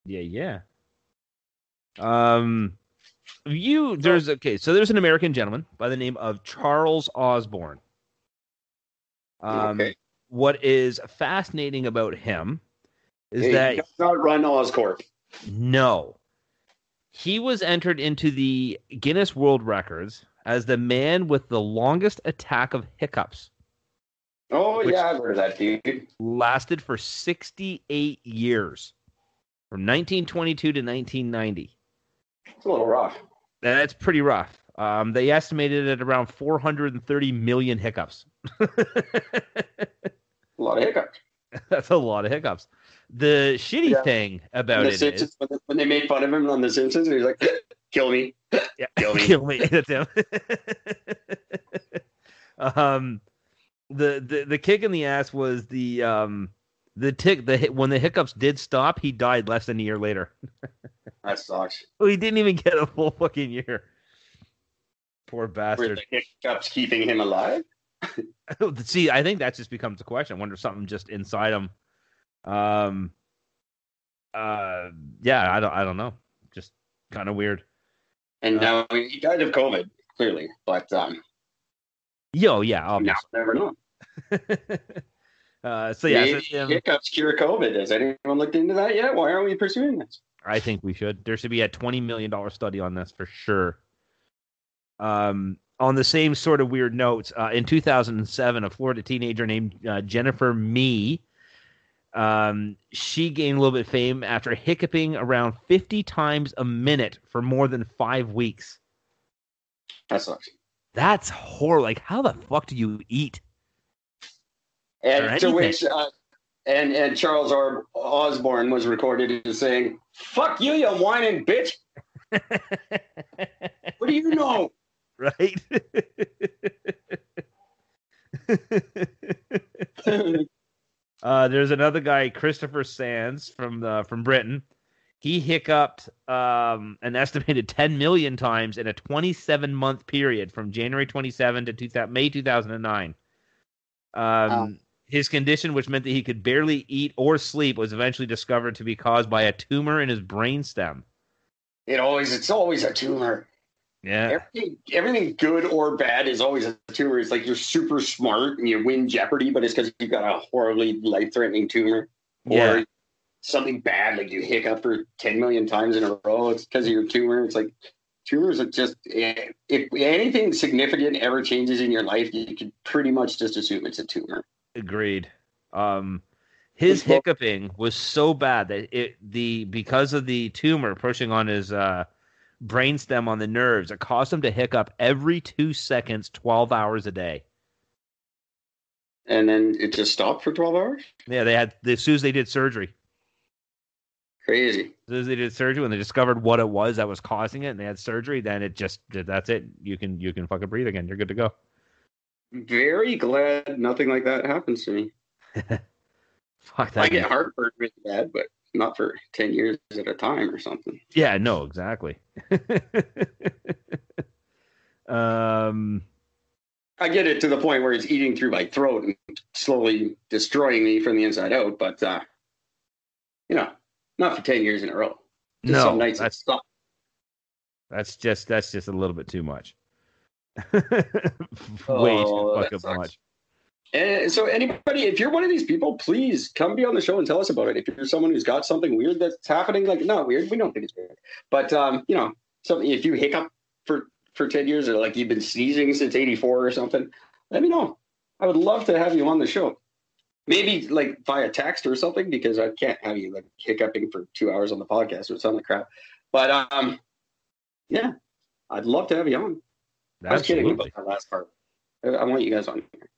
Yeah. Um, So, there's an American gentleman by the name of Charles Osborne. okay. What is fascinating about him is He that does not run Oscorp. no, he was entered into the Guinness World Records as the man with the longest attack of hiccups, Oh, which yeah, I've heard of that dude. lasted for 68 years, from 1922 to 1990. It's a little rough. That's pretty rough. They estimated it at around 430 million hiccups. A lot of hiccups. That's a lot of hiccups. The shitty Yeah. thing When about the it is, Simpsons, when they made fun of him on The Simpsons, he was like, "Kill me, yeah, kill me." kill me. That's him. um, the kick in the ass was when the hiccups did stop, he died less than a year later. That sucks. Well, he didn't even get a full fucking year. Poor Were bastard. the hiccups keeping him alive? See, I think that just becomes a question. I wonder if something just inside him. Um. Yeah, I don't know. Just kind of weird. And now he died of COVID, clearly. But Yeah, now obviously. never know. So yeah, Maybe hiccups cure COVID. Has anyone looked into that yet? Why aren't we pursuing this? I think we should. There should be a $20 million study on this for sure. On the same sort of weird notes, in 2007, a Florida teenager named Jennifer Mee, she gained a little bit of fame after hiccuping around 50 times a minute for more than 5 weeks. That sucks. That's horrible. Like, how the fuck do you eat? And to which, and Charles Osborne was recorded as saying, "Fuck you, you whining bitch." What do you know? Right? There's another guy, Christopher Sands from Britain. He hiccuped an estimated 10 million times in a 27-month period from January 27 to May 2009. His condition, which meant that he could barely eat or sleep, was eventually discovered to be caused by a tumor in his brainstem. It's always a tumor. Yeah. Everything good or bad is always a tumor. It's like you're super smart and you win Jeopardy, but it's because you've got a horribly life-threatening tumor. Yeah. Or something bad, like you hiccup for 10 million times in a row. It's because of your tumor. It's like tumors are just, if anything significant ever changes in your life, you can pretty much just assume it's a tumor. Agreed. His hiccuping was so bad that because of the tumor pushing on his brainstem on the nerves, it caused him to hiccup every 2 seconds, 12 hours a day. And then it just stopped for 12 hours? Yeah, as soon as they did surgery. Crazy. As soon as they did surgery, when they discovered what it was that was causing it, and they had surgery, then that's it. You can fucking breathe again. You're good to go. Very glad nothing like that happens to me. Fuck that. I get heartburn really bad, but not for 10 years at a time or something. Yeah, no, exactly. I get it to the point where it's eating through my throat and slowly destroying me from the inside out, but not for 10 years in a row. Just some nights that's just a little bit too much. Way too fucking much. And so anybody, if you're one of these people, please come be on the show and tell us about it. If you're someone who's got something weird that's happening, like not weird, we don't think it's weird, but something, if you hiccup for 10 years or like you've been sneezing since 84 or something, let me know. I would love to have you on the show. Maybe like via text or something, because I can't have you like hiccuping for 2 hours on the podcast or something like crap. But yeah, I'd love to have you on. Absolutely. I was kidding about that last part. I want you guys on here.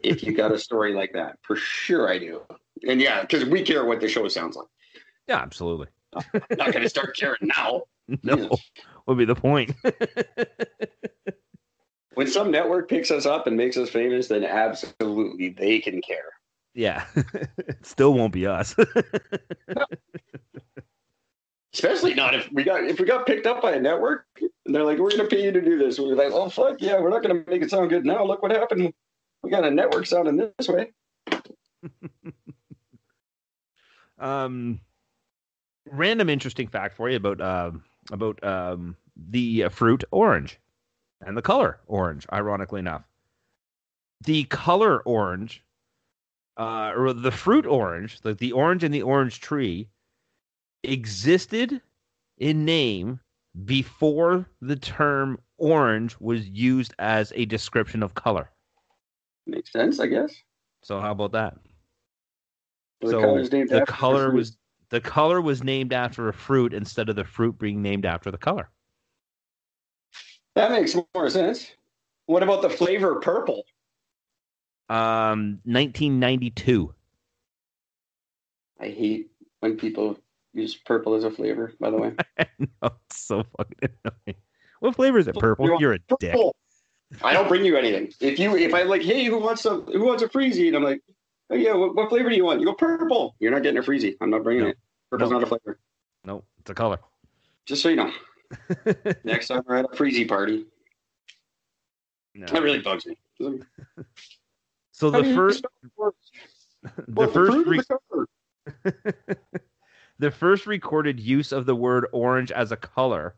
If you got a story like that, for sure I do. And yeah, because we care what the show sounds like. Yeah, absolutely. I'm not going to start caring now. No, would be the point. When some network picks us up and makes us famous, then absolutely they can care. Yeah, it still won't be us. Especially not if we got picked up by a network and they're like, "We're going to pay you to do this." We're like, "Oh fuck yeah, we're not going to make it sound good now. Look what happened. We got a network sounding this way." Random interesting fact for you about the fruit orange and the color orange. Ironically enough, the color orange, or the fruit orange, like the orange in the orange tree, existed in name before the term orange was used as a description of color. Makes sense, I guess. So how about that? So the color was named after a fruit instead of the fruit being named after the color. That makes more sense. What about the flavor purple? 1992. I hate when people use purple as a flavor, by the way. No, it's so fucking annoying. What flavor is it? Purple? You're a dick. I don't bring you anything. If I'm like, hey, who wants a freezy? And I'm like, oh yeah, what flavor do you want? You go purple. You're not getting a freezy. I'm not bringing it. Purple's not a flavor. No, it's a color. Just so you know. Next time we're at a freezy party. No. That really bugs me. So the first recorded use of the word orange as a color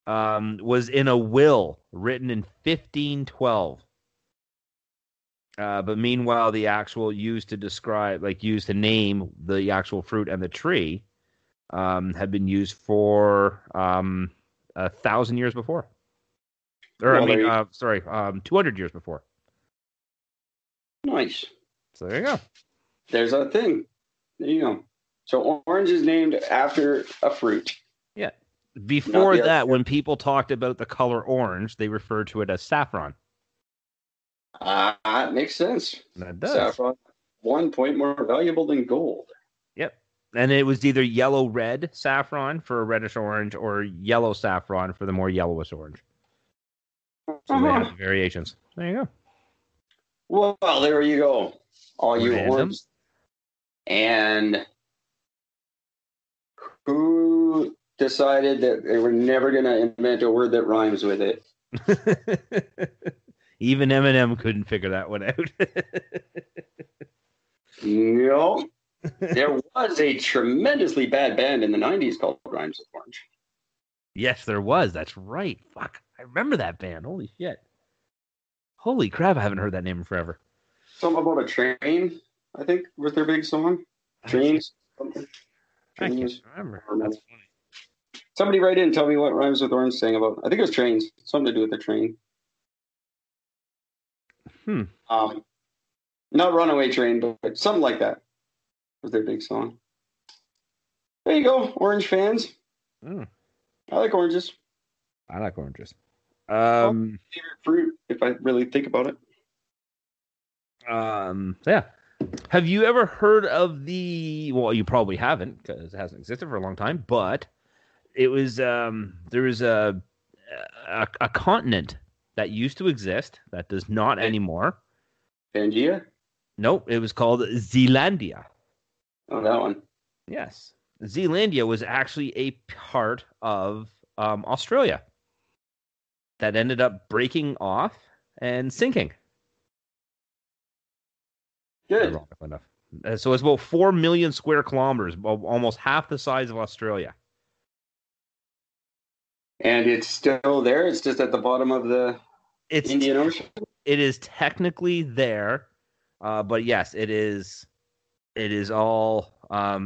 was in a will written in 1512. But meanwhile, the actual used to name the actual fruit and the tree had been used for 1,000 years before. Or, 200 years before. Nice. So there you go. There's a thing. There you go. So orange is named after a fruit. Yeah. Before that, when people talked about the color orange, they referred to it as saffron. That makes sense. That does. Saffron, 1 point more valuable than gold. Yep. And it was either yellow-red saffron for a reddish orange or yellow saffron for the more yellowish orange. So they have the variations. There you go. Well, there you go. All you orange. And who decided that they were never going to invent a word that rhymes with it? Even Eminem couldn't figure that one out. No. There was a tremendously bad band in the 90s called Rhymes with Orange. Yes, there was. That's right. Fuck. I remember that band. Holy shit. Holy crap, I haven't heard that name in forever. Something about a train, I think, was their big song. Trains. Something. I can't remember. That's funny. Somebody write in and tell me what Rhymes with Orange sang about. I think it was trains. Something to do with the train. Not Runaway Train, but something like that was their big song. There you go, Orange fans. I like oranges. I like oranges. Favorite fruit, if I really think about it. Yeah. Have you ever heard of the? Well, you probably haven't because it hasn't existed for a long time. But it was there was a continent that used to exist that does not anymore. Pangea? Nope, it was called Zealandia. Oh, that one. Yes, Zealandia was actually a part of Australia that ended up breaking off and sinking. Good. Enough. So it's about 4 million square kilometers, almost half the size of Australia. And it's still there? It's just at the bottom of the Indian Ocean? It is technically there, but yes, it is. It is all.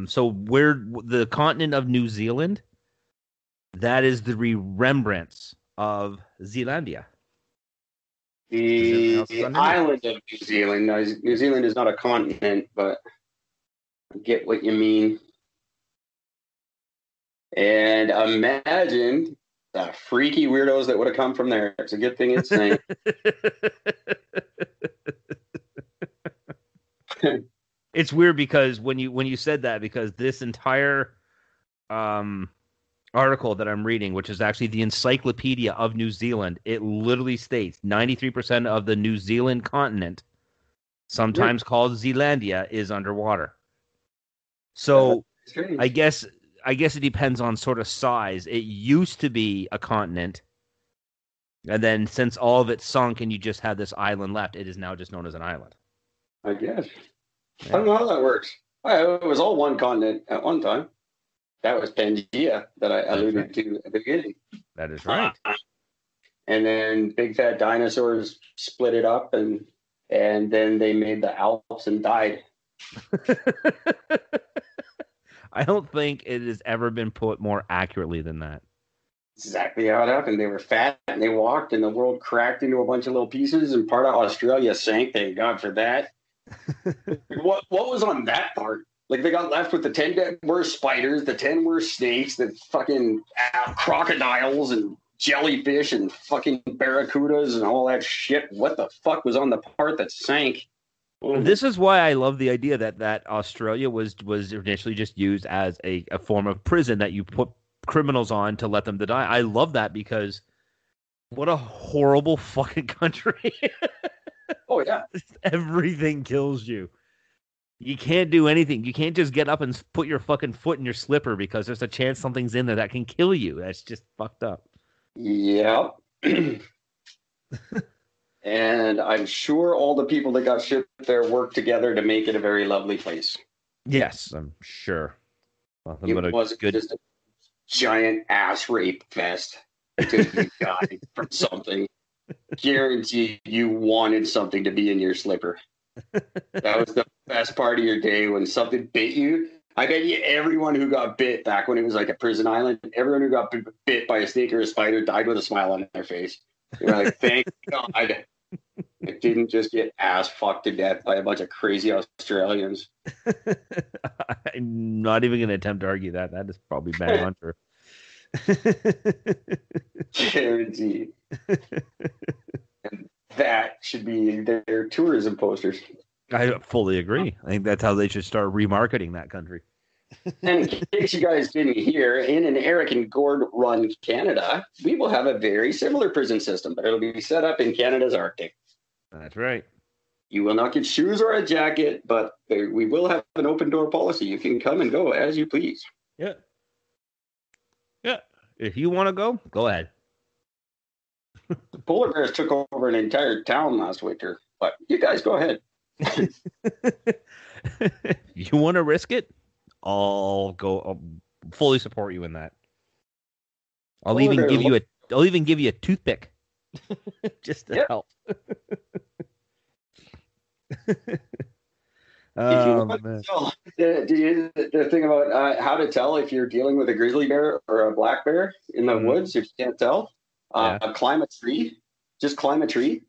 So where the continent of New Zealand, that is the remembrance of Zealandia. The island of New Zealand. No, New Zealand is not a continent, but I get what you mean. And imagine the freaky weirdos that would have come from there. It's a good thing it's saying. It's weird because when you said that, because this entire article that I'm reading, which is actually the Encyclopedia of New Zealand, it literally states 93% of the New Zealand continent, sometimes called Zealandia, is underwater. So I guess it depends on sort of size. It used to be a continent, and then since all of it sunk and you just had this island left, it is now just known as an island. I guess. Yeah. I don't know how that works. It was all one continent at one time. That was Pangea that I That's alluded right. to at the beginning. That is right. And then big fat dinosaurs split it up, and then they made the Alps and died. I don't think it has ever been put more accurately than that. Exactly how it happened. They were fat and they walked, and the world cracked into a bunch of little pieces, and part of Australia sank. Thank God for that. What was on that part? Like they got left with the 10 worst spiders, the 10 worst snakes, the fucking crocodiles and jellyfish and fucking barracudas and all that shit. What the fuck was on the part that sank? Oh. This is why I love the idea that Australia was initially just used as a form of prison that you put criminals on to let them to die. I love that because what a horrible fucking country. Oh yeah. Everything kills you. You can't do anything. You can't just get up and put your fucking foot in your slipper because there's a chance something's in there that can kill you. That's just fucked up. Yep. And I'm sure all the people that got shipped there worked together to make it a very lovely place. Yes, I'm sure. It wasn't just a giant ass rape fest until you died from something. Guarantee you wanted something to be in your slipper. That was the best part of your day when something bit you. I bet you everyone who got bit back when it was like a prison island, everyone who got bit by a snake or a spider died with a smile on their face. You're like, thank God I didn't just get ass fucked to death by a bunch of crazy Australians. I'm not even going to attempt to argue that. That is probably bang on for. Guaranteed. And that should be their tourism posters. I fully agree. I think that's how they should start remarketing that country. And in case you guys didn't hear, in an Eric and Gord run Canada, we will have a very similar prison system, but it'll be set up in Canada's Arctic. That's right. You will not get shoes or a jacket, but we will have an open door policy. You can come and go as you please. Yeah. Yeah. If you want to go ahead. The polar bears took over an entire town last winter, but you guys go ahead. You want to risk it? I'll fully support you in that. I'll even give you a toothpick just to help. The thing about how to tell if you're dealing with a grizzly bear or a black bear in the woods, if you can't tell, climb a tree. Just climb a tree.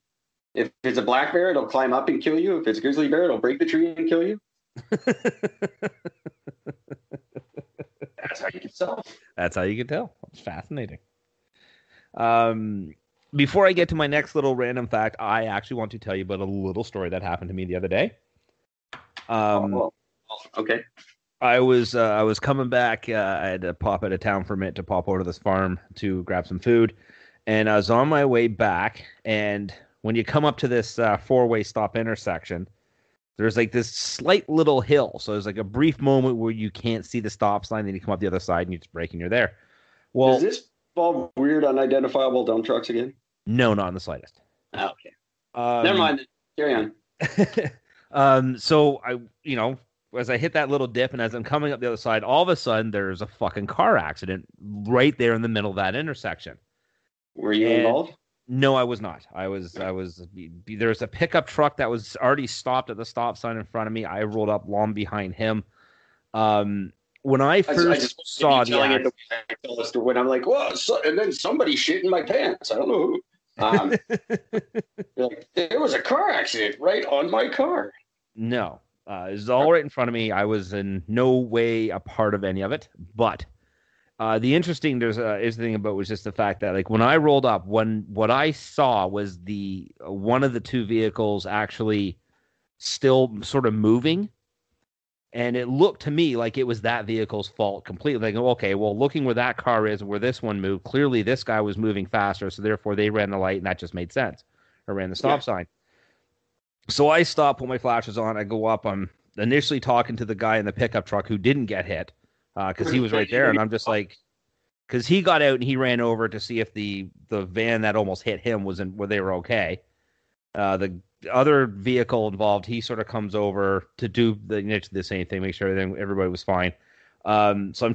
If it's a black bear, it'll climb up and kill you. If it's a grizzly bear, it'll break the tree and kill you. That's how you can tell. That's how you can tell. It's fascinating. Before I get to my next little random fact, I actually want to tell you about a little story that happened to me the other day. Okay. I was coming back. I had to pop out of town for a minute to pop over to this farm to grab some food, and I was on my way back. And when you come up to this four-way stop intersection, there's like this slight little hill. So there's like a brief moment where you can't see the stop sign, then you come up the other side and you just brake and you're there. Well, does this involve weird unidentifiable dump trucks again? No, not in the slightest. Oh, okay. Never mind. Carry on. So I, as I hit that little dip and as I'm coming up the other side, all of a sudden there's a fucking car accident right there in the middle of that intersection. Were you involved? No, I was not. There's a pickup truck that was already stopped at the stop sign in front of me. I rolled up long behind him. When I first saw the accident, when I'm like, whoa, and then somebody shit in my pants. I don't know who. Like, there was a car accident right on my car. No, it was all right in front of me. I was in no way a part of any of it. But the interesting thing about was just the fact that, like, when I rolled up, what I saw was one of the two vehicles actually still sort of moving. And it looked to me like it was that vehicle's fault completely. Like, okay, well, looking where that car is and where this one moved, clearly this guy was moving faster, so therefore they ran the light, and that just made sense. Or ran the stop sign. So I stop, put my flashers on, I go up. I'm initially talking to the guy in the pickup truck who didn't get hit because he was right there, and I'm just like, because he got out and he ran over to see if the van that almost hit him where they were okay. The other vehicle involved, he sort of comes over to do the same thing, make sure everybody was fine. So I'm